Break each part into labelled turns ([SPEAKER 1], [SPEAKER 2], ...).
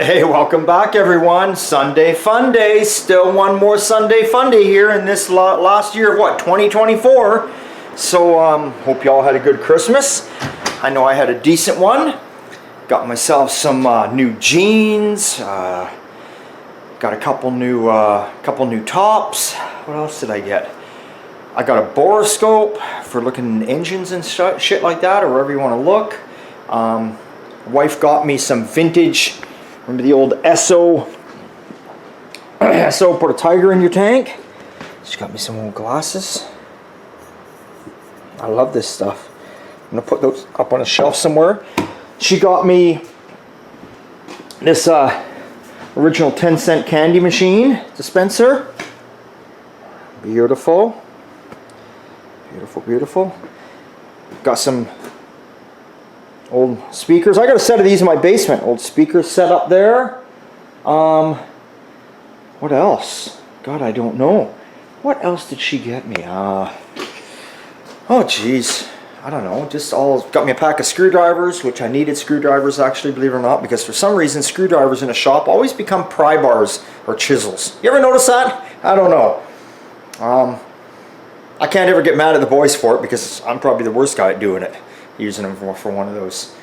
[SPEAKER 1] Hey, welcome back everyone. Sunday Funday. Still one more Sunday Funday here in this last year of what, 2024. So hope y'all had a good Christmas. I know I had a decent one. Got myself some new jeans. Got a couple new tops. What else did I get? I got a boroscope for looking at engines and shit like that, or wherever you want to look. Wife got me some vintage. Remember the old Esso? Esso, put a tiger in your tank. She got me some old glasses. I love this stuff. I'm gonna put those up on a shelf somewhere. She got me this original 10-cent candy machine dispenser. Beautiful. Beautiful, beautiful. Got some old speakers. I got a set of these in my basement. Old speakers set up there. What else? God, I don't know. What else did she get me? Oh geez, I don't know. Just all got me a pack of screwdrivers, which I needed screwdrivers actually, believe it or not, because for some reason screwdrivers in a shop always become pry bars or chisels. You ever notice that? I don't know. I can't ever get mad at the boys for it because I'm probably the worst guy at doing it, using them for one of those.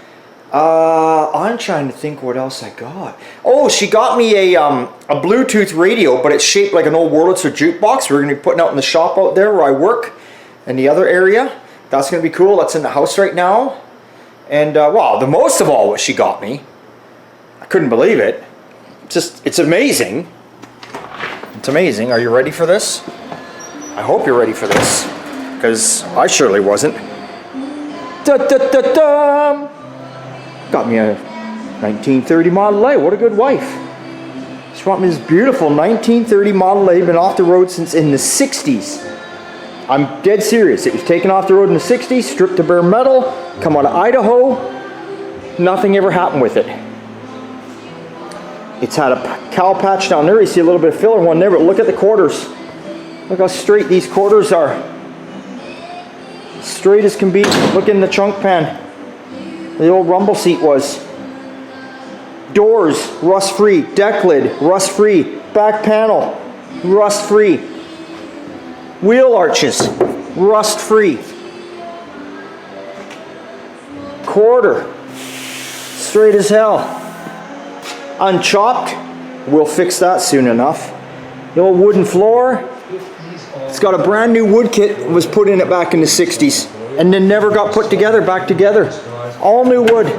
[SPEAKER 1] I'm trying to think what else I got. Oh, she got me a Bluetooth radio, but it's shaped like an old Wurlitzer jukebox. We're going to be putting out in the shop out there where I work, in the other area. That's going to be cool. That's in the house right now. And wow, the most of all what she got me, I couldn't believe it. It's amazing. It's amazing. Are you ready for this? I hope you're ready for this, because I surely wasn't. Da-da-da-da! Got me a 1930 Model A. What a good wife. She brought me this beautiful 1930 Model A. Been off the road since in the 60s. I'm dead serious. It was taken off the road in the 60s, stripped to bare metal, come out of Idaho. Nothing ever happened with it. It's had a cowl patch down there. You see a little bit of filler one there, but look at the quarters. Look how straight these quarters are. Straight as can be. Look in the trunk pan. The old rumble seat was. Doors, rust-free. Deck lid, rust-free. Back panel, rust-free. Wheel arches, rust-free. Quarter, straight as hell. Unchopped, we'll fix that soon enough. The old wooden floor. It's got a brand new wood kit. It was put in it back in the 60s and then never got put back together. All new wood.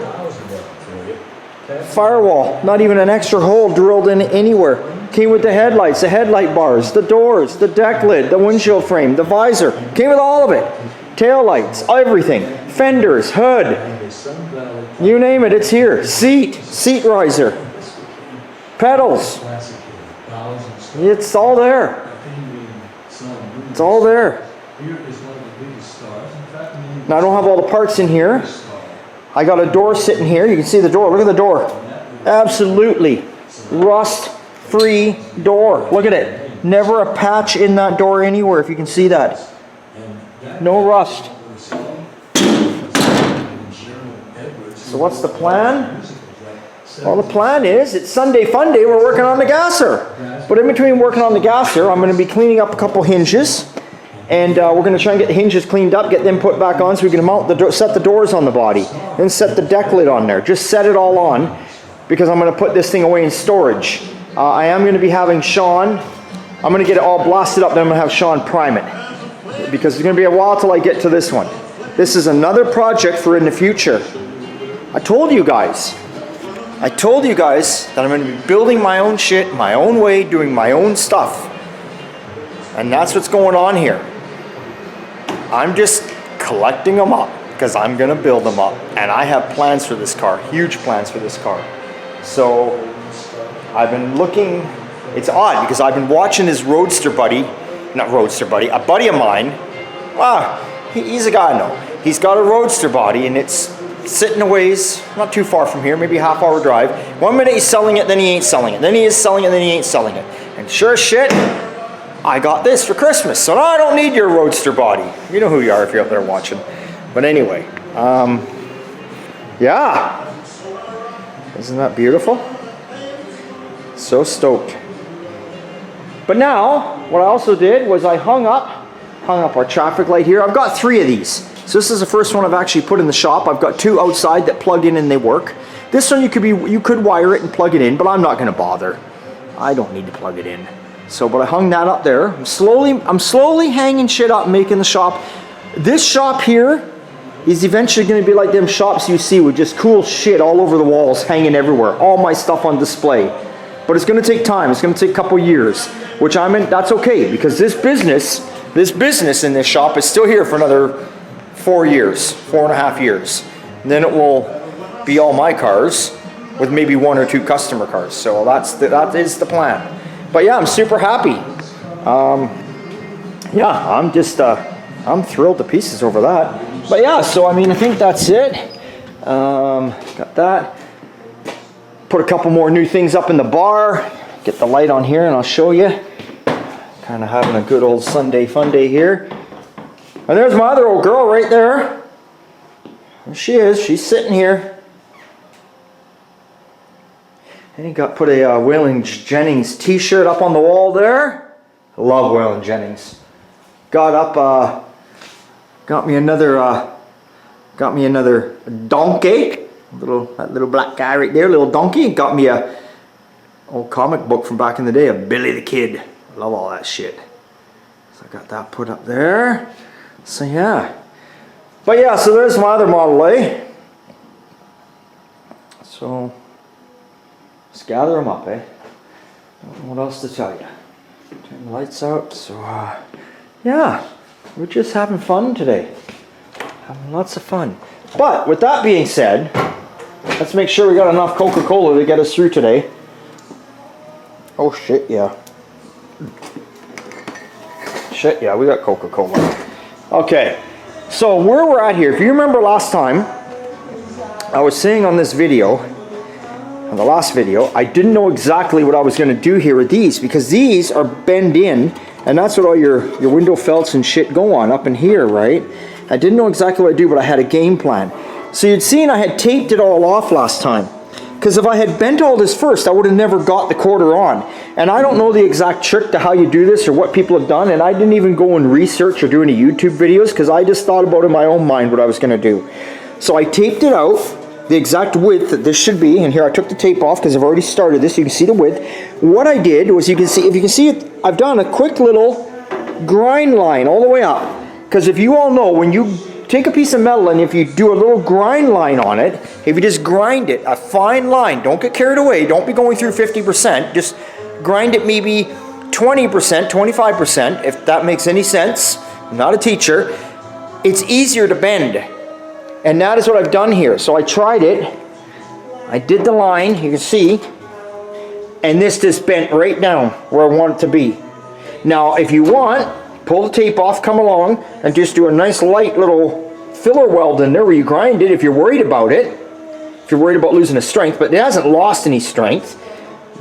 [SPEAKER 1] Firewall, not even an extra hole drilled in anywhere. Came with the headlights, the headlight bars, the doors, the deck lid, the windshield frame, the visor. Came with all of it. Tail lights, everything. Fenders, hood. You name it, it's here. Seat riser. Pedals. It's all there. It's all there. Now I don't have all the parts in here. I got a door sitting here. You can see the door. Look at the door. Absolutely rust-free door. Look at it. Never a patch in that door anywhere, if you can see that. No rust. So what's the plan? Well, the plan is, it's Sunday Funday, we're working on the Gasser. But in between working on the Gasser, I'm going to be cleaning up a couple hinges. And we're going to try and get the hinges cleaned up, get them put back on so we can mount set the doors on the body. Then set the deck lid on there. Just set it all on, because I'm going to put this thing away in storage. I am going to be having Sean, I'm going to get it all blasted up, then I'm going to have Sean prime it. Because it's going to be a while till I get to this one. This is another project for in the future. I told you guys that I'm going to be building my own shit, my own way, doing my own stuff. And that's what's going on here. I'm just collecting them up because I'm going to build them up. And I have plans for this car, huge plans for this car. So I've been looking, it's odd because I've been watching his roadster buddy, not roadster buddy, a buddy of mine. He's a guy I know. He's got a roadster body and it's sitting a ways, not too far from here, maybe a half-hour drive. 1 minute he's selling it, then he ain't selling it. Then he is selling it, then he ain't selling it. And sure as shit, I got this for Christmas, so I don't need your roadster body. You know who you are if you're out there watching. But anyway, yeah. Isn't that beautiful? So stoked. But now, what I also did was I hung up our traffic light here. I've got 3 of these. So this is the first one I've actually put in the shop. I've got 2 outside that plug in and they work. This one you could wire it and plug it in, but I'm not going to bother. I don't need to plug it in. So, but I hung that up there. I'm slowly hanging shit up, making the shop. This shop here is eventually going to be like them shops you see with just cool shit all over the walls, hanging everywhere. All my stuff on display. But it's going to take time. It's going to take a couple years, which that's okay, because this business in this shop is still here for another 4 years, 4.5 years. And then it will be all my cars with maybe 1 or 2 customer cars. So that is the plan. But yeah, I'm super happy. Yeah, I'm thrilled to pieces over that. But yeah, so I mean, I think that's it. Got that. Put a couple more new things up in the bar. Get the light on here and I'll show you. Kind of having a good old Sunday Funday here. And there's my other old girl right there. There she is. She's sitting here. And he put a Waylon Jennings t-shirt up on the wall there. I love Waylon Jennings. Got me another donkey. That little black guy right there, little donkey. Got me a old comic book from back in the day of Billy the Kid. I love all that shit. So I got that put up there. So yeah. But yeah, so there's my other Model A. So let's gather them up, eh? Don't know what else to tell you. Turn the lights out. So yeah, we're just having fun today. Having lots of fun. But with that being said, let's make sure we got enough Coca-Cola to get us through today. Oh shit, yeah. Shit, yeah, we got Coca-Cola. Okay, so where we're at here, if you remember last time, I was saying on this video, on the last video, I didn't know exactly what I was going to do here with these, because these are bend in, and that's what all your window felts and shit go on, up in here, right? I didn't know exactly what I do, but I had a game plan. So you'd seen I had taped it all off last time. Because if I had bent all this first, I would have never got the quarter on. And I don't know the exact trick to how you do this or what people have done. And I didn't even go and research or do any YouTube videos because I just thought about in my own mind what I was going to do. So I taped it out, the exact width that this should be. And here I took the tape off because I've already started this. You can see the width. What I did was, if you can see it, I've done a quick little grind line all the way up. Because if you all know, when you take a piece of metal and if you do a little grind line on it, if you just grind it, a fine line, don't get carried away, don't be going through 50%, just grind it maybe 20%, 25%, if that makes any sense. I'm not a teacher. It's easier to bend. And that is what I've done here. So I tried it, I did the line, you can see, and this just bent right down where I want it to be. Now, if you want, pull the tape off, come along, and just do a nice light little filler weld in there where you grind it if you're worried about it. If you're worried about losing the strength, but it hasn't lost any strength.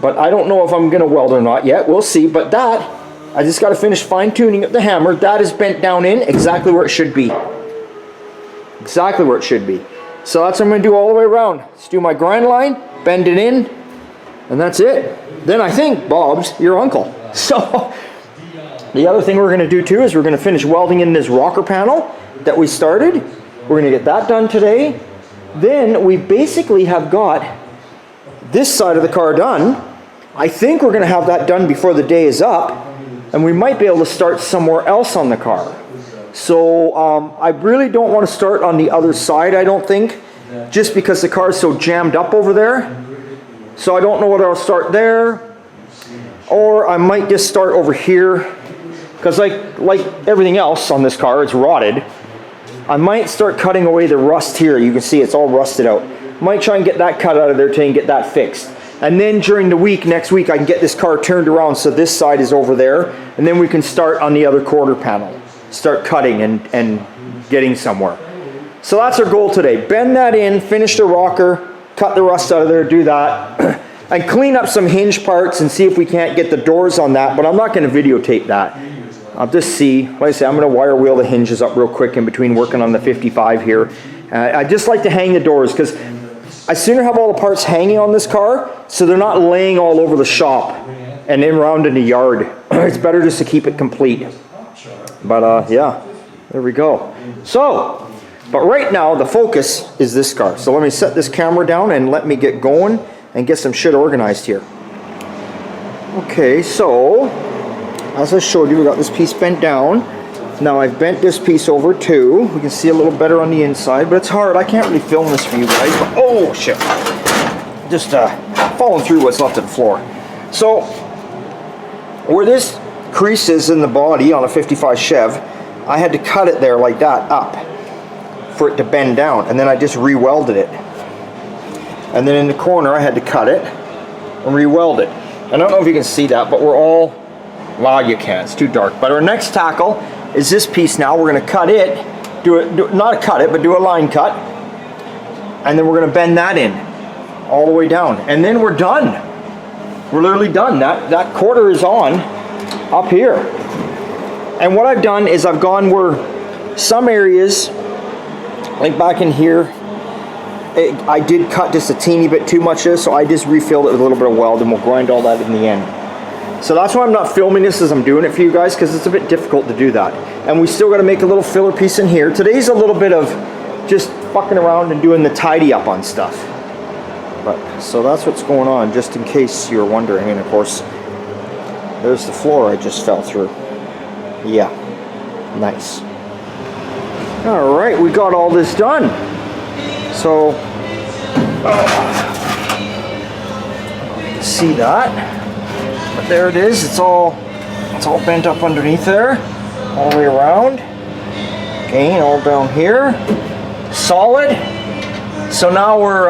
[SPEAKER 1] But I don't know if I'm going to weld or not yet. We'll see. But that, I just got to finish fine-tuning up the hammer. That is bent down in exactly where it should be. Exactly where it should be. So that's what I'm going to do all the way around. Let's do my grind line, bend it in, and that's it. Then I think Bob's your uncle. So the other thing we're going to do too is we're going to finish welding in this rocker panel that we started. We're going to get that done today. Then we basically have got this side of the car done. I think we're going to have that done before the day is up, and we might be able to start somewhere else on the car. So I really don't want to start on the other side, I don't think, just because the car is so jammed up over there. So I don't know whether I'll start there, or I might just start over here. Because like everything else on this car, it's rotted. I might start cutting away the rust here. You can see it's all rusted out. Might try and get that cut out of there today and get that fixed. And then during the week, next week, I can get this car turned around so this side is over there. And then we can start on the other quarter panel. Start cutting and getting somewhere. So that's our goal today. Bend that in, finish the rocker, cut the rust out of there, do that. And clean up some hinge parts and see if we can't get the doors on that. But I'm not going to videotape that. I'll just see. Like I said, I'm going to wire wheel the hinges up real quick in between working on the 55 here. I just like to hang the doors because I sooner have all the parts hanging on this car so they're not laying all over the shop and then around in the yard. It's better just to keep it complete. But yeah, there we go. So, but right now the focus is this car. So let me set this camera down and let me get going and get some shit organized here. Okay, so as I showed you, we got this piece bent down. Now I've bent this piece over too. We can see a little better on the inside, but it's hard. I can't really film this for you guys. But, oh shit! Just falling through what's left of the floor. So where this crease is in the body on a 55 Chev, I had to cut it there like that up for it to bend down, and then I just re-welded it. And then in the corner I had to cut it and re-weld it. I don't know if you can see that, but we're all, well, you can't, it's too dark. But our next tackle is this piece now. We're going to cut it, not cut it, but do a line cut. And then we're going to bend that in all the way down. And then we're done. We're literally done. That quarter is on up here. And what I've done is I've gone where some areas, like back in here, I did cut just a teeny bit too much of this, so I just refilled it with a little bit of weld, and we'll grind all that in the end. So that's why I'm not filming this as I'm doing it for you guys, because it's a bit difficult to do that. And we still got to make a little filler piece in here. Today's a little bit of just fucking around and doing the tidy up on stuff. But so that's what's going on, just in case you're wondering. And of course, there's the floor I just fell through. Yeah, nice. All right, we got all this done. So, see that? But there it is. It's all bent up underneath there, all the way around. Again, all down here, solid. So now we're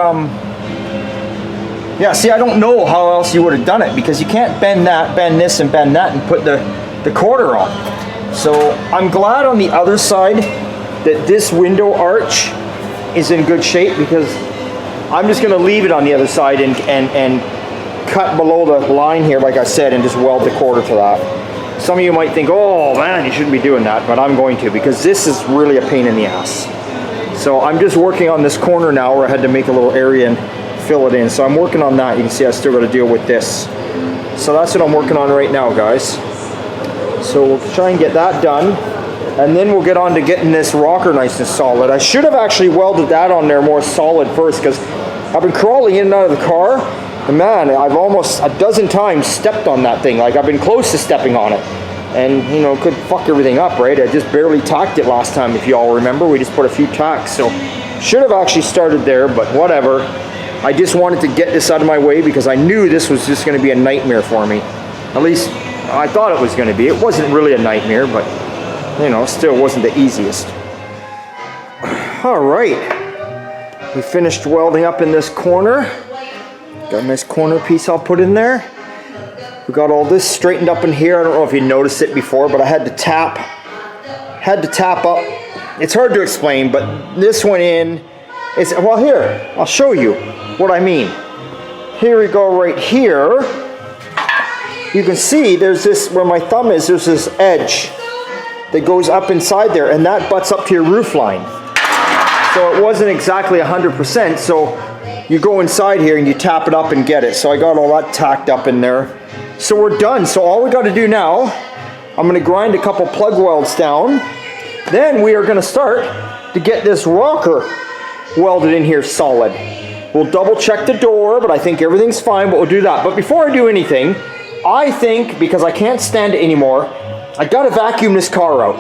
[SPEAKER 1] yeah. See, I don't know how else you would have done it, because you can't bend that, bend this, and bend that, and put the quarter on. So I'm glad on the other side that this window arch is in good shape, because I'm just going to leave it on the other side and cut below the line here, like I said, and just weld the quarter to that. Some of you might think, oh man, you shouldn't be doing that, but I'm going to, because this is really a pain in the ass. So I'm just working on this corner now where I had to make a little area and fill it in. So I'm working on that. You can see I still got to deal with this. So that's what I'm working on right now, guys. So we'll try and get that done, and then we'll get on to getting this rocker nice and solid. I should have actually welded that on there more solid first, because I've been crawling in and out of the car, and man, I've almost a dozen times stepped on that thing. Like, I've been close to stepping on it, and you know, could fuck everything up, right? I just barely tacked it last time, if you all remember. We just put a few tacks, so should have actually started there, but whatever. I just wanted to get this out of my way, because I knew this was just going to be a nightmare for me. At least I thought it was going to be. It wasn't really a nightmare, but you know, still wasn't the easiest. All right, we finished welding up in this corner. Got a nice corner piece I'll put in there. We got all this straightened up in here. I don't know if you noticed it before, but I had to tap up. It's hard to explain, but this went in. It's, well, here, I'll show you what I mean. Here we go, right here. You can see there's this, where my thumb is, there's this edge that goes up inside there, and that butts up to your roof line. So it wasn't exactly 100%, so you go inside here and you tap it up and get it. So I got all that tacked up in there. So we're done. So all we got to do now, I'm going to grind a couple plug welds down. Then we are going to start to get this rocker welded in here solid. We'll double check the door, but I think everything's fine, but we'll do that. But before I do anything, I think, because I can't stand it anymore, I gotta vacuum this car out.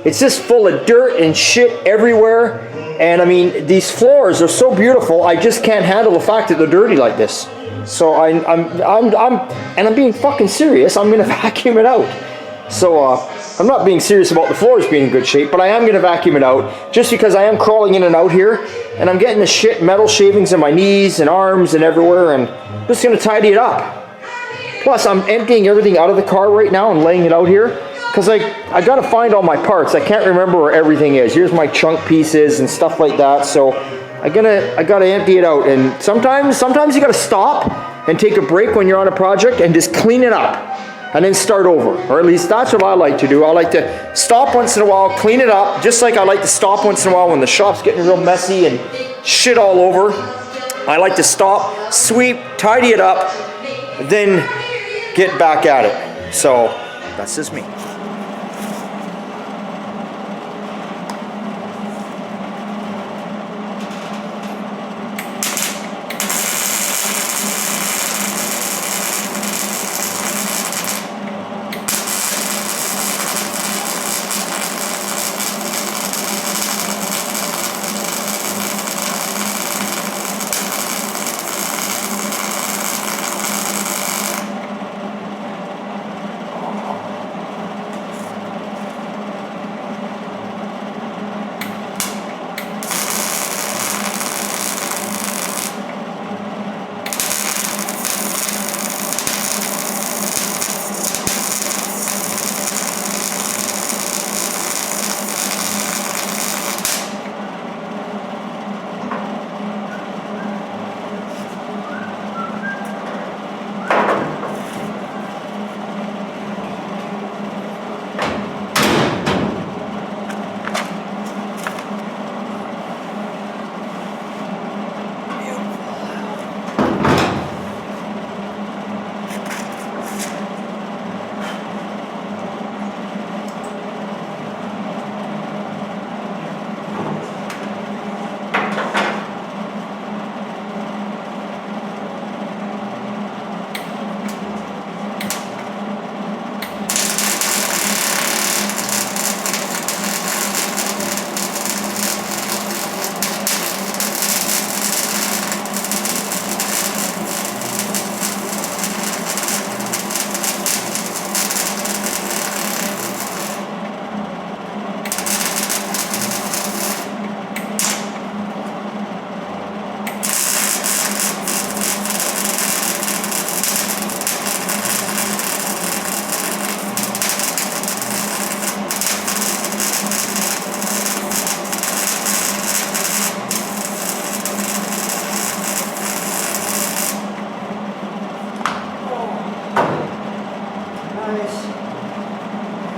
[SPEAKER 1] It's just full of dirt and shit everywhere. And I mean, these floors are so beautiful, I just can't handle the fact that they're dirty like this. So I'm being fucking serious. I'm gonna vacuum it out. So I'm not being serious about the floors being in good shape, but I am gonna vacuum it out, just because I am crawling in and out here, and I'm getting the shit metal shavings in my knees and arms and everywhere, and I'm just gonna tidy it up. Plus, I'm emptying everything out of the car right now and laying it out here, because I gotta find all my parts. I can't remember where everything is. Here's my chunk pieces and stuff like that. So I gotta empty it out. And sometimes you gotta stop and take a break when you're on a project and just clean it up and then start over. Or at least that's what I like to do. I like to stop once in a while, clean it up, just like I like to stop once in a while when the shop's getting real messy and shit all over. I like to stop, sweep, tidy it up, then get back at it. So that's just me.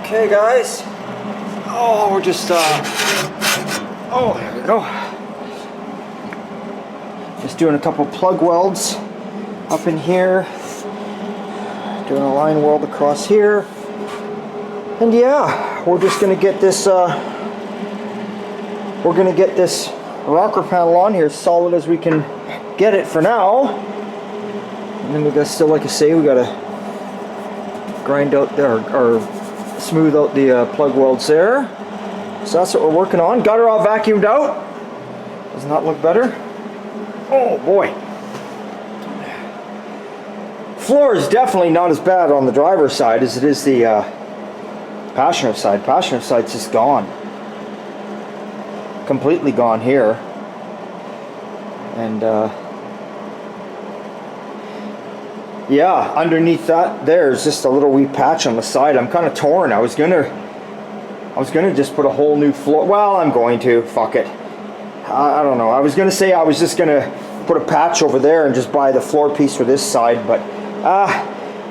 [SPEAKER 1] Okay guys, oh we're just oh there we go, just doing a couple plug welds up in here, doing a line weld across here, and yeah, we're just gonna get this rocker panel on here as solid as we can get it for now, and then we got still, like I say, we gotta grind out there or smooth out the plug welds there. So that's what we're working on. Got her all vacuumed out. Does not look better. Oh boy. Floor is definitely not as bad on the driver's side as it is the passenger side. Passenger side's just gone. Completely gone here. And yeah, underneath that there's just a little wee patch on the side. I'm kind of torn. I was gonna just put a whole new floor. Well, I'm going to. Fuck it. I don't know. I was gonna say I was just gonna put a patch over there and just buy the floor piece for this side, but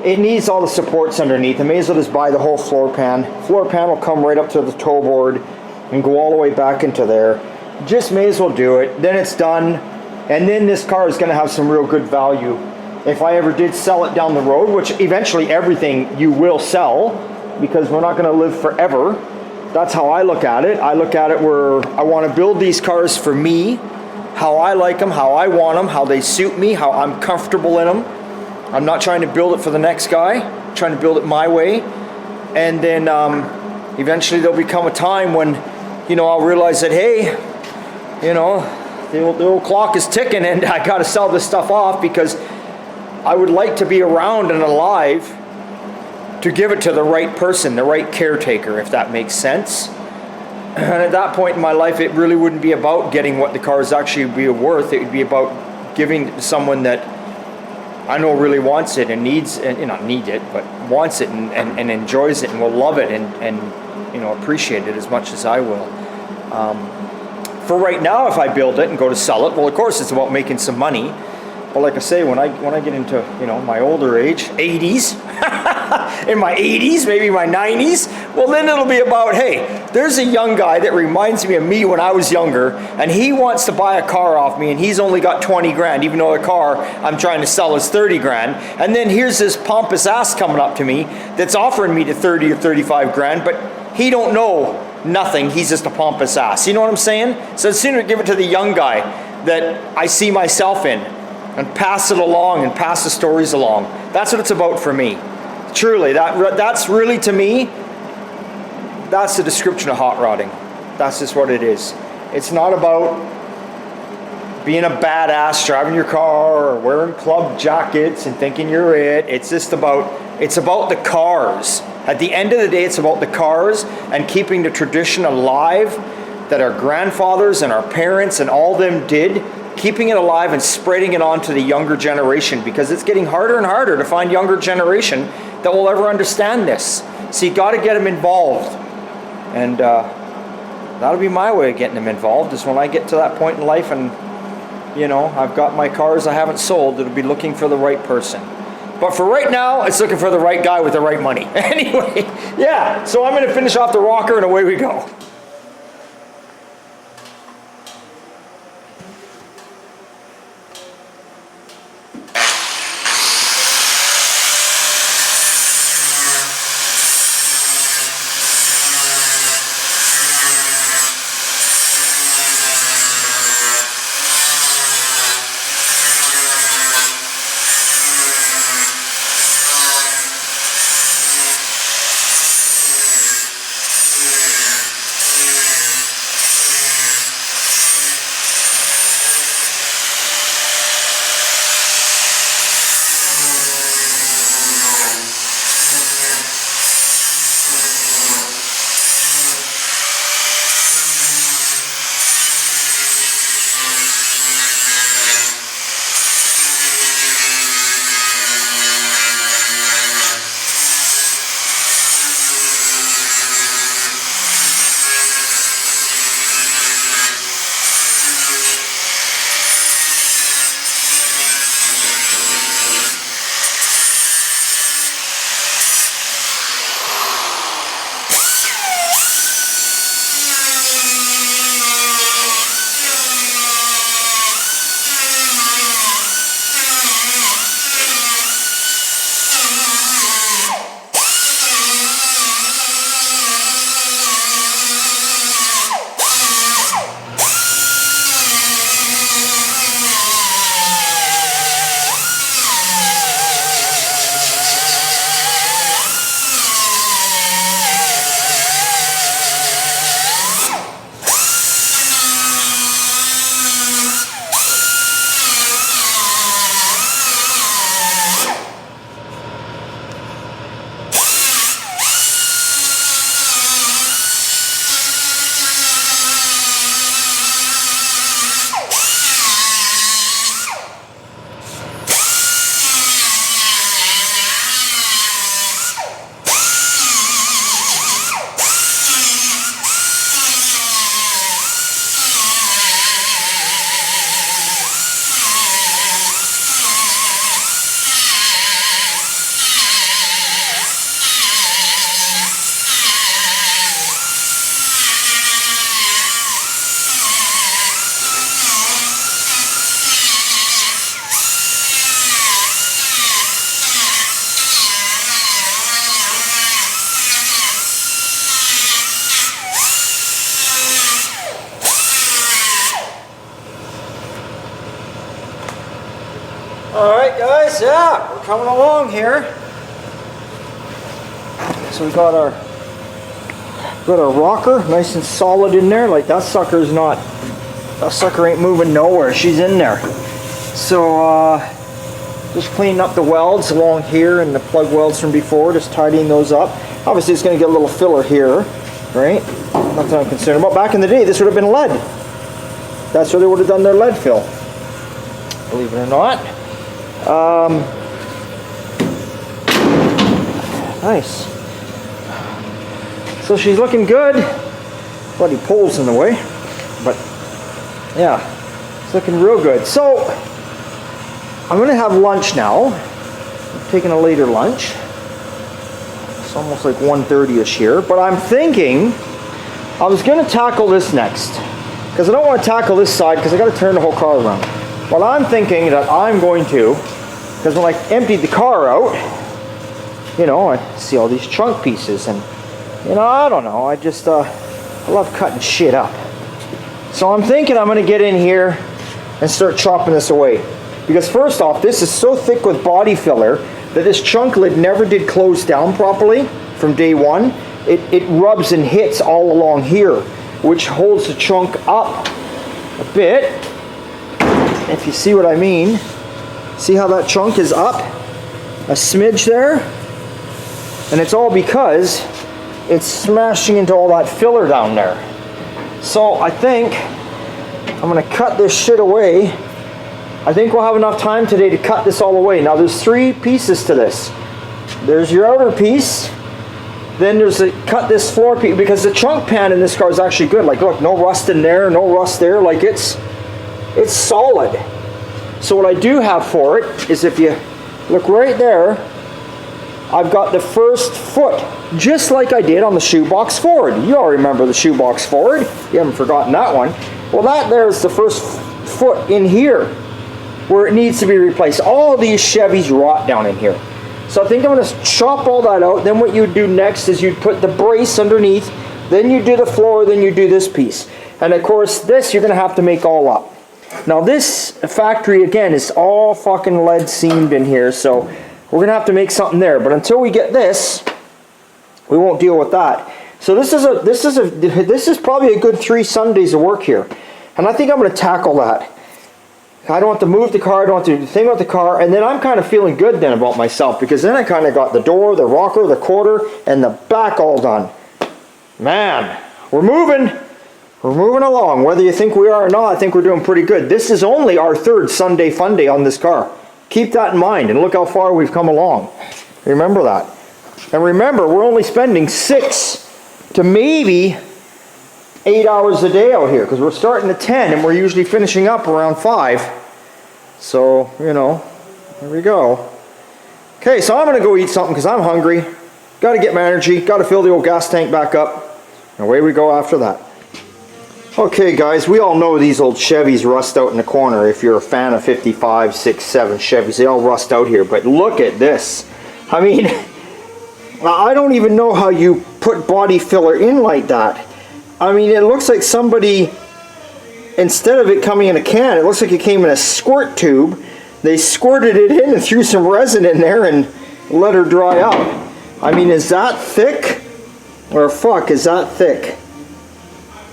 [SPEAKER 1] it needs all the supports underneath. I may as well just buy the whole floor pan. Floor pan will come right up to the toe board and go all the way back into there. Just may as well do it. Then it's done, and then this car is gonna have some real good value. If I ever did sell it down the road, which eventually everything you will sell, because we're not going to live forever. That's how I look at it. I look at it where I want to build these cars for me, how I like them, how I want them, how they suit me, how I'm comfortable in them. I'm not trying to build it for the next guy. I'm trying to build it my way. And then eventually there'll become a time when, you know, I'll realize that, hey, you know, the old clock is ticking and I got to sell this stuff off, because I would like to be around and alive to give it to the right person, the right caretaker, if that makes sense. And at that point in my life, it really wouldn't be about getting what the car is actually be worth. It would be about giving it to someone that I know really wants it and needs, and you know, need it, but wants it and enjoys it and will love it and you know, appreciate it as much as I will. For right now, if I build it and go to sell it, well, of course, it's about making some money. But like I say, when I get into, you know, my older age, 80s, in my 80s, maybe my 90s, well then it'll be about, hey, there's a young guy that reminds me of me when I was younger, and he wants to buy a car off me, and he's only got 20 grand, even though the car I'm trying to sell is 30 grand. And then here's this pompous ass coming up to me that's offering me to 30 or 35 grand, but he don't know nothing. He's just a pompous ass. You know what I'm saying? So I'd sooner give it to the young guy that I see myself in and pass it along and pass the stories along. That's what it's about for me. Truly, that's really, to me, that's the description of hot rodding. That's just what it is. It's not about being a badass, driving your car or wearing club jackets and thinking you're it. It's just about, it's about the cars. At the end of the day, it's about the cars and keeping the tradition alive that our grandfathers and our parents and all them did, keeping it alive and spreading it on to the younger generation, because it's getting harder and harder to find younger generation that will ever understand this. So you got to get them involved. And that'll be my way of getting them involved, is when I get to that point in life and, you know, I've got my cars I haven't sold, it'll be looking for the right person. But for right now, it's looking for the right guy with the right money. Anyway, yeah, so I'm going to finish off the rocker and away we go. Alright guys, yeah, we're coming along here. So we got our rocker nice and solid in there. Like that sucker ain't moving nowhere, she's in there. So just cleaning up the welds along here and the plug welds from before, just tidying those up. Obviously it's going to get a little filler here, right? Nothing I'm concerned about. Back in the day this would have been lead. That's where they would have done their lead fill, believe it or not. Nice. So she's looking good. Bloody pole's in the way, but yeah, it's looking real good. So I'm gonna have lunch now. I'm taking a later lunch. It's almost like 130-ish here. But I'm thinking I was going to tackle this next. Because I don't want to tackle this side because I got to turn the whole car around. Well, I'm thinking that I'm going to, because when I emptied the car out, you know, I see all these trunk pieces and, you know, I don't know. I just, I love cutting shit up. So I'm thinking I'm going to get in here and start chopping this away. Because first off, this is so thick with body filler that this trunk lid never did close down properly from day one. It rubs and hits all along here, which holds the trunk up a bit. If you see what I mean. See how that trunk is up a smidge there? And it's all because it's smashing into all that filler down there. So I think I'm going to cut this shit away. I think we'll have enough time today to cut this all away. Now there's 3 pieces to this. There's your outer piece. Then there's a cut this floor piece, because the trunk pan in this car is actually good. Like look, no rust in there, no rust there. Like it's solid. So what I do have for it is, if you look right there, I've got the first foot, just like I did on the shoebox Ford. You all remember the shoebox Ford. You haven't forgotten that one. Well, that there's the first foot in here where it needs to be replaced. All these Chevys rot down in here. So I think I'm going to chop all that out. Then what you do next is you'd put the brace underneath. Then you do the floor. Then you do this piece. And of course, this you're going to have to make all up. Now this factory, again, is all fucking lead seamed in here. So we're going to have to make something there. But until we get this, we won't deal with that. So this is probably a good 3 Sundays of work here. And I think I'm going to tackle that. I don't have to move the car, I don't have to do anything about the car, and then I'm kind of feeling good then about myself, because then I kind of got the door, the rocker, the quarter, and the back all done. Man, we're moving. We're moving along. Whether you think we are or not, I think we're doing pretty good. This is only our 3rd Sunday Funday on this car. Keep that in mind, and look how far we've come along. Remember that. And remember, we're only spending 6 to maybe 8 hours a day out here, because we're starting at 10 and we're usually finishing up around 5. So, you know, there we go. Okay, so I'm going to go eat something because I'm hungry. Got to get my energy, got to fill the old gas tank back up. And away we go after that. Okay guys, we all know these old Chevys rust out in the corner. If you're a fan of 55, 6, 7 Chevys, they all rust out here. But look at this. I mean, I don't even know how you put body filler in like that. I mean, it looks like somebody, instead of it coming in a can, it looks like it came in a squirt tube. They squirted it in and threw some resin in there and let her dry out. I mean, is that thick? Or fuck, is that thick?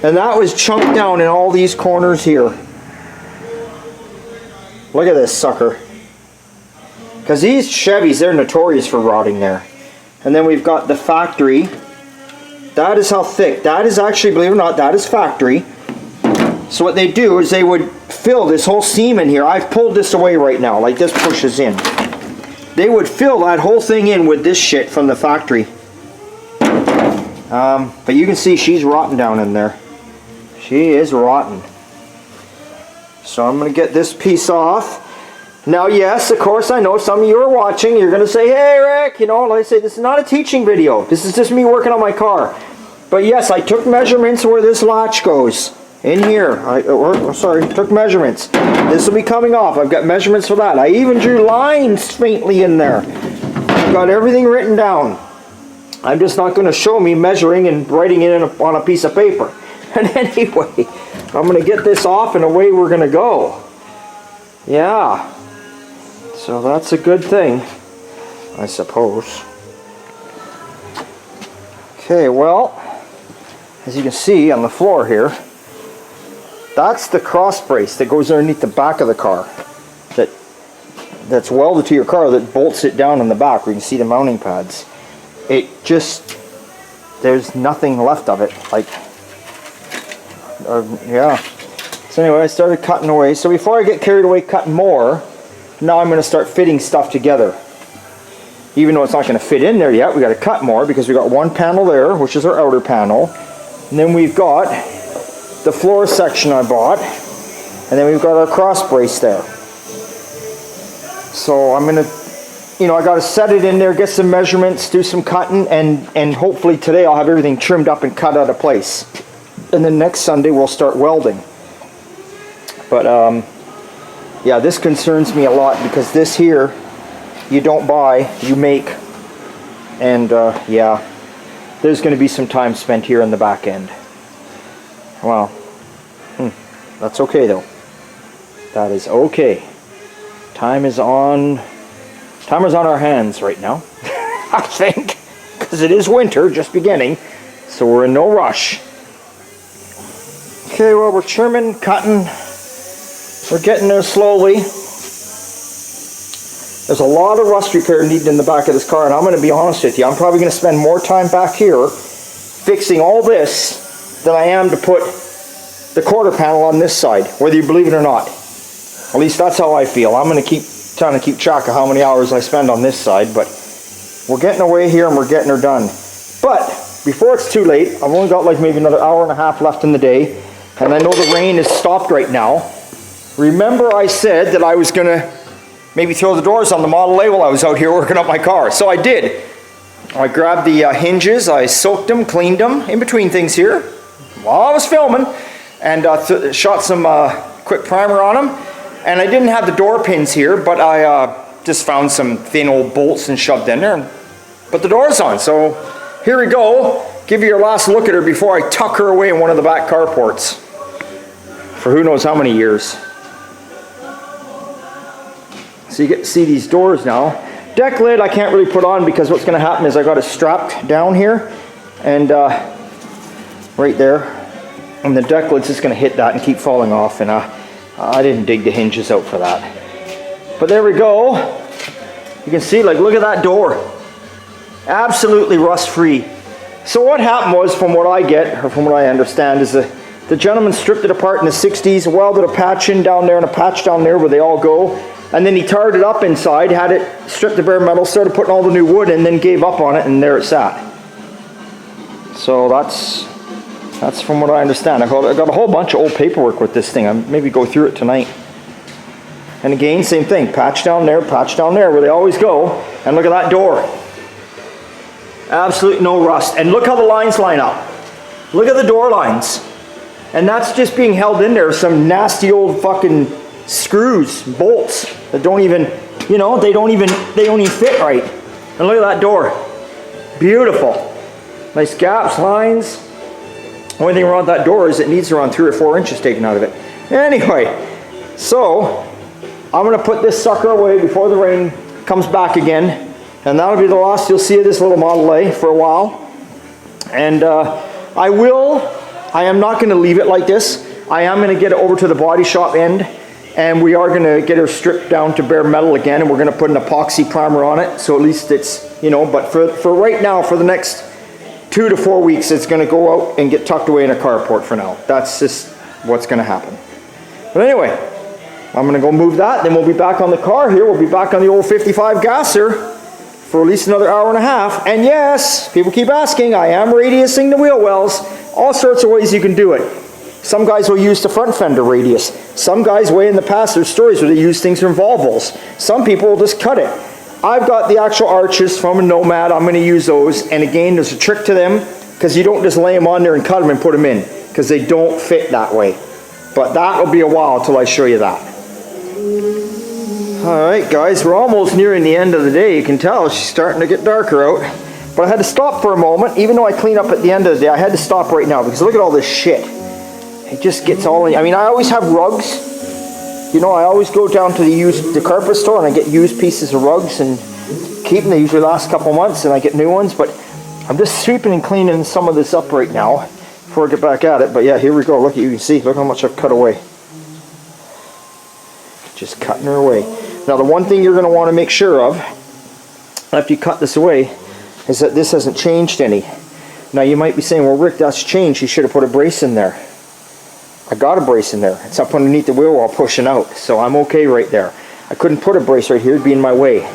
[SPEAKER 1] And that was chunked down in all these corners here. Look at this sucker. Because these Chevys, they're notorious for rotting there. And then we've got the factory. That is how thick. That is actually, believe it or not, that is factory. So what they do is they would fill this whole seam in here. I've pulled this away right now, like this pushes in. They would fill that whole thing in with this shit from the factory. But you can see she's rotten down in there. She is rotten. So I'm going to get this piece off. Now, yes, of course, I know some of you are watching. You're going to say, hey, Rick, you know, like I say, this is not a teaching video. This is just me working on my car. But yes, I took measurements where this latch goes. In here. Took measurements. This will be coming off. I've got measurements for that. I even drew lines faintly in there. I've got everything written down. I'm just not going to show me measuring and writing it on a piece of paper. And anyway, I'm going to get this off and away we're going to go. Yeah. So that's a good thing, I suppose. Okay, well, as you can see on the floor here, that's the cross brace that goes underneath the back of the car. That's welded to your car, that bolts it down in the back where you can see the mounting pads. It just, there's nothing left of it. Like, yeah. So anyway, I started cutting away. So before I get carried away cutting more, now I'm going to start fitting stuff together. Even though it's not going to fit in there yet, we got to cut more because we got one panel there, which is our outer panel. And then we've got the floor section I bought. And then we've got our cross brace there. So I'm going to you know, I got to set it in there, get some measurements, do some cutting, and hopefully today I'll have everything trimmed up and cut out of place. And then next Sunday we'll start welding. But yeah, this concerns me a lot because this here, you don't buy, you make. And yeah, there's going to be some time spent here in the back end. Well, that's okay though. That is okay. Time is on our hands right now, I think, because it is winter, just beginning, so we're in no rush. Okay, well, we're trimming, cutting, we're getting there slowly. There's a lot of rust repair needed in the back of this car, and I'm going to be honest with you, I'm probably going to spend more time back here fixing all this than I am to put the quarter panel on this side, whether you believe it or not. At least that's how I feel. I'm going to trying to keep track of how many hours I spend on this side, but we're getting away here and we're getting her done. But before it's too late, I've only got like maybe another hour and a half left in the day, and I know the rain has stopped right now. Remember I said that I was going to maybe throw the doors on the Model A while I was out here working up my car. So I did. I grabbed the hinges, I soaked them, cleaned them in between things here while I was filming, and shot some quick primer on them. And I didn't have the door pins here, but I just found some thin old bolts and shoved in there and put the doors on. So here we go. Give you your last look at her before I tuck her away in one of the back carports for who knows how many years. So you get to see these doors now. Deck lid I can't really put on because what's going to happen is I got it strapped down here and right there, and the deck lid's just going to hit that and keep falling off, and I didn't dig the hinges out for that. But there we go. You can see, like, look at that door. Absolutely rust free. So what happened was, from what I get, or from what I understand, is the gentleman stripped it apart in the 60s, welded a patch in down there and a patch down there where they all go, and then he tarred it up inside, had it stripped the bare metal, started putting all the new wood in, then gave up on it, and there it sat. So that's from what I understand. I got a whole bunch of old paperwork with this thing. I'll maybe go through it tonight. And again, same thing. Patch down there, where they always go. And look at that door. Absolutely no rust. And look how the lines line up. Look at the door lines. And that's just being held in there. Some nasty old fucking screws, bolts that don't even, you know, they don't even fit right. And look at that door. Beautiful. Nice gaps, lines. Only thing wrong with that door is it needs around 3 or 4 inches taken out of it. Anyway, so I'm going to put this sucker away before the rain comes back again, and that'll be the last you'll see of this little Model A for a while. And I am not going to leave it like this. I am going to get it over to the body shop end, and we are going to get her stripped down to bare metal again, and we're going to put an epoxy primer on it, so at least it's, you know, but for right now, for the next 2 to 4 weeks, it's going to go out and get tucked away in a carport for now. That's just what's going to happen. But anyway, I'm going to go move that. Then we'll be back on the car here. We'll be back on the old 55 Gasser for at least another hour and a half. And yes, people keep asking, I am radiusing the wheel wells. All sorts of ways you can do it. Some guys will use the front fender radius. Some guys, way in the past, there's stories where they use things from Volvos. Some people will just cut it. I've got the actual arches from a Nomad. I'm going to use those. And again, there's a trick to them, because you don't just lay them on there and cut them and put them in, because they don't fit that way. But that will be a while till I show you that. Alright guys, we're almost nearing the end of the day. You can tell she's starting to get darker out. But I had to stop for a moment. Even though I clean up at the end of the day, I had to stop right now, because look at all this shit. It just gets all in. I mean, I always have rugs. You know, I always go down to the carpet store and I get used pieces of rugs and keep them. They usually last a couple months and I get new ones, but I'm just sweeping and cleaning some of this up right now before I get back at it. But yeah, here we go. Look, you can see, look how much I've cut away. Just cutting her away. Now the one thing you're going to want to make sure of after you cut this away is that this hasn't changed any. Now you might be saying, well Rick, that's changed. You should have put a brace in there. I got a brace in there. It's up underneath the wheel while pushing out, so I'm okay right there. I couldn't put a brace right here, it'd be in my way.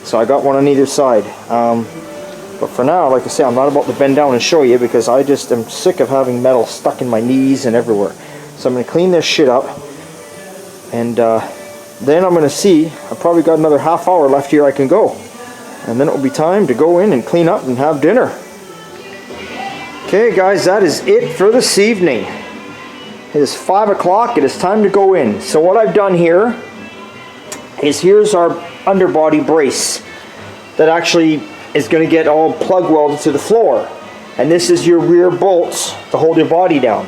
[SPEAKER 1] So I got one on either side. But for now, like I say, I'm not about to bend down and show you, because I just am sick of having metal stuck in my knees and everywhere. So I'm going to clean this shit up, and then I'm going to see, I've probably got another half hour left here I can go. and then it will be time to go in and clean up and have dinner. Okay guys, that is it for this evening. It is 5 o'clock, it is time to go in. So what I've done here is here's our underbody brace that actually is going to get all plug welded to the floor. And this is your rear bolts to hold your body down.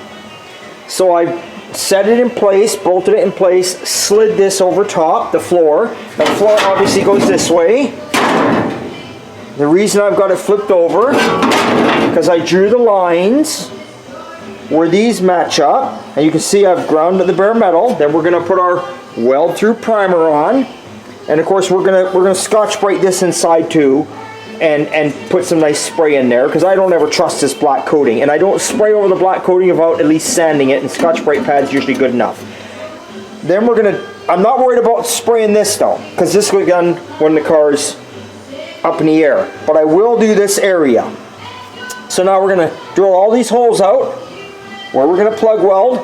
[SPEAKER 1] So I set it in place, bolted it in place, slid this over top the floor. The floor obviously goes this way. The reason I've got it flipped over because I drew the lines where these match up, and you can see I've grounded the bare metal. Then we're going to put our weld through primer on, and of course we're gonna Scotch-Brite this inside too, and put some nice spray in there, because I don't ever trust this black coating, and I don't spray over the black coating without at least sanding it, and Scotch-Brite pad's usually good enough. Then I'm not worried about spraying this though, because this will be done when the car's up in the air, but I will do this area. So now we're going to drill all these holes out where we're going to plug weld,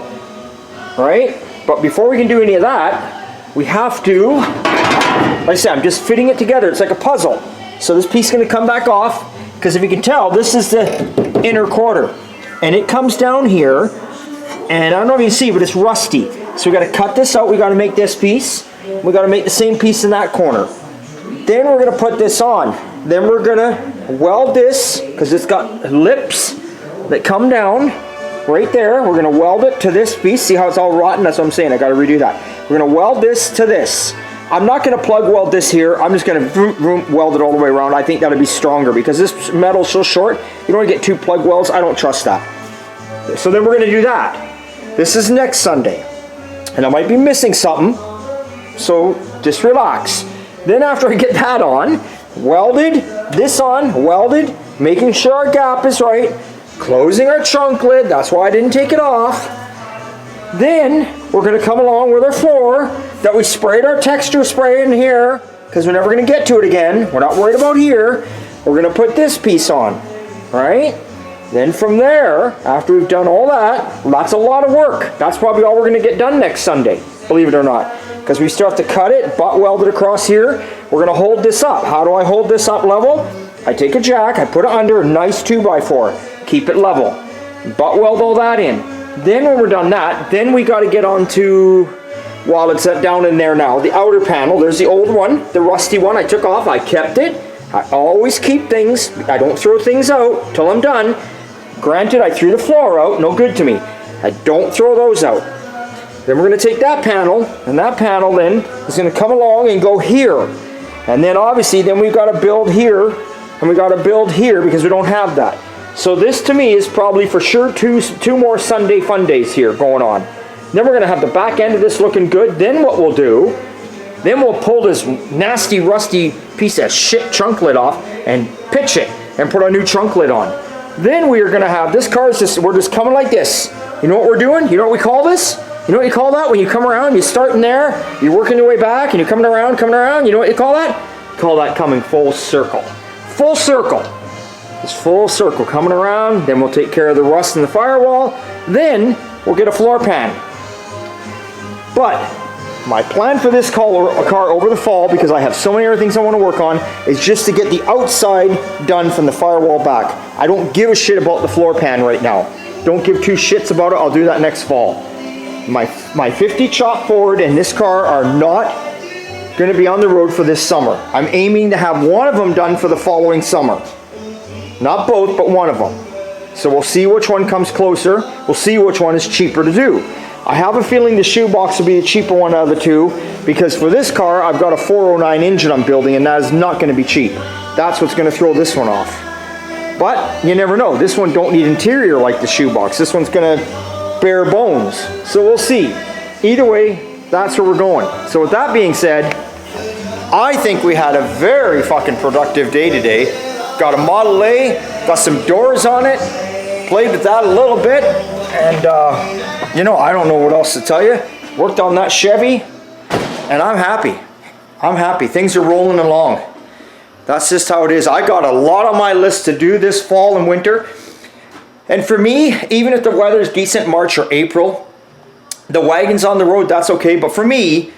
[SPEAKER 1] right? But before we can do any of that, we have to, like I said, I'm just fitting it together. It's like a puzzle. So this piece is going to come back off, because if you can tell, this is the inner quarter, and it comes down here, and I don't know if you can see, but it's rusty. So we got to cut this out. We got to make this piece. We got to make the same piece in that corner. Then we're going to put this on. Then we're going to weld this, because it's got lips that come down right there. We're going to weld it to this piece. See how it's all rotten? That's what I'm saying. I got to redo that. We're going to weld this to this. I'm not going to plug weld this here. I'm just going to weld it all the way around. I think that'll be stronger, because this metal's so short. You don't want to get 2 plug welds. I don't trust that. So then we're going to do that. This is next Sunday, and I might be missing something, so just relax. Then after I get that on, welded, this on, welded, making sure our gap is right, closing our trunk lid, that's why I didn't take it off. Then we're going to come along with our floor that we sprayed our texture spray in here, because we're never going to get to it again. We're not worried about here. We're going to put this piece on, right? Then from there, after we've done all that, that's a lot of work. That's probably all we're going to get done next Sunday, believe it or not. Because we still have to cut it, butt weld it across here. We're going to hold this up. How do I hold this up level? I take a jack, I put it under a nice 2x4. Keep it level. Butt weld all that in. Then when we're done that, then we got to get onto, while it's down in there now, the outer panel. There's the old one, the rusty one I took off. I kept it. I always keep things. I don't throw things out till I'm done. Granted, I threw the floor out. No good to me. I don't throw those out. Then we're going to take that panel, and that panel then is going to come along and go here. And then obviously, then we've got to build here, and we've got to build here, because we don't have that. So this to me is probably for sure two more Sunday Fundays here going on. Then we're going to have the back end of this looking good. Then what we'll do, then we'll pull this nasty, rusty piece of shit trunk lid off and pitch it and put a new trunk lid on. Then we are going to have, this car is just, we're just coming like this. You know what we're doing? You know what we call this? You know what you call that? When you come around, you start in there, you're working your way back, and you're coming around, you know what you call that? You call that coming full circle. Full circle. Just full circle coming around, then we'll take care of the rust in the firewall, then we'll get a floor pan. But my plan for this car over the fall, because I have so many other things I want to work on, is just to get the outside done from the firewall back. I don't give a shit about the floor pan right now. Don't give 2 shits about it. I'll do that next fall. My 50 chop forward and this car are not going to be on the road for this summer. I'm aiming to have one of them done for the following summer. Not both, but one of them. So we'll see which one comes closer. We'll see which one is cheaper to do. I have a feeling the shoebox will be the cheaper one out of the 2, because for this car, I've got a 409 engine I'm building, and that is not going to be cheap. That's what's going to throw this one off. But you never know. This one don't need interior like the shoebox. This one's going to bare bones. So we'll see. Either way, that's where we're going. So with that being said, I think we had a very fucking productive day today. Got a Model A, got some doors on it, played with that a little bit, and you know, I don't know what else to tell you. Worked on that Chevy, and I'm happy. I'm happy. Things are rolling along. That's just how it is. I got a lot on my list to do this fall and winter. And for me, even if the weather is decent March or April, the wagon's on the road, that's okay. But for me,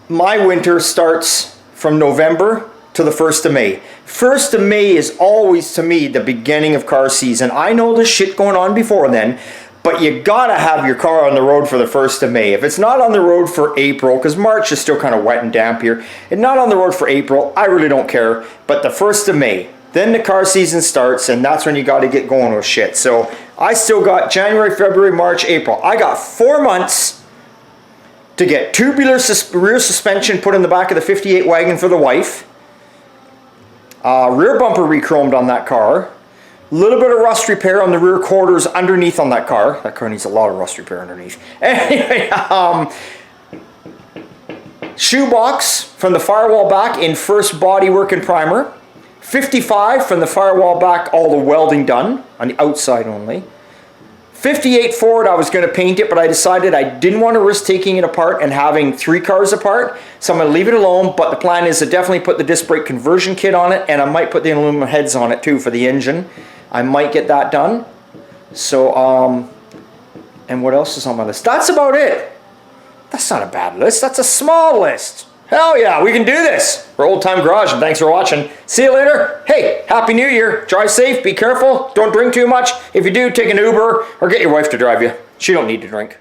[SPEAKER 1] my winter starts from November to the 1st of May. 1st of May is always, to me, the beginning of car season. I know there's shit going on before then, but you gotta have your car on the road for the 1st of May. If it's not on the road for April, because March is still kind of wet and damp here, and not on the road for April, I really don't care. But the 1st of May, then the car season starts, and that's when you gotta get going with shit. So I still got January, February, March, April. I got 4 months to get tubular rear suspension put in the back of the 58 wagon for the wife. Rear bumper re-chromed on that car. A little bit of rust repair on the rear quarters underneath on that car. That car needs a lot of rust repair underneath. Anyway, shoebox from the firewall back in first body work and primer. 55 from the firewall back, all the welding done on the outside only. 58 Ford, I was going to paint it, but I decided I didn't want to risk taking it apart and having 3 cars apart, so I'm going to leave it alone. But the plan is to definitely put the disc brake conversion kit on it, and I might put the aluminum heads on it too for the engine. I might get that done. So, and what else is on my list? That's about it. That's not a bad list. That's a small list. Hell yeah, we can do this. We're Old Time Garage, and thanks for watching. See you later. Hey, Happy New Year. Drive safe, be careful, don't drink too much. If you do, take an Uber or get your wife to drive you. She don't need to drink.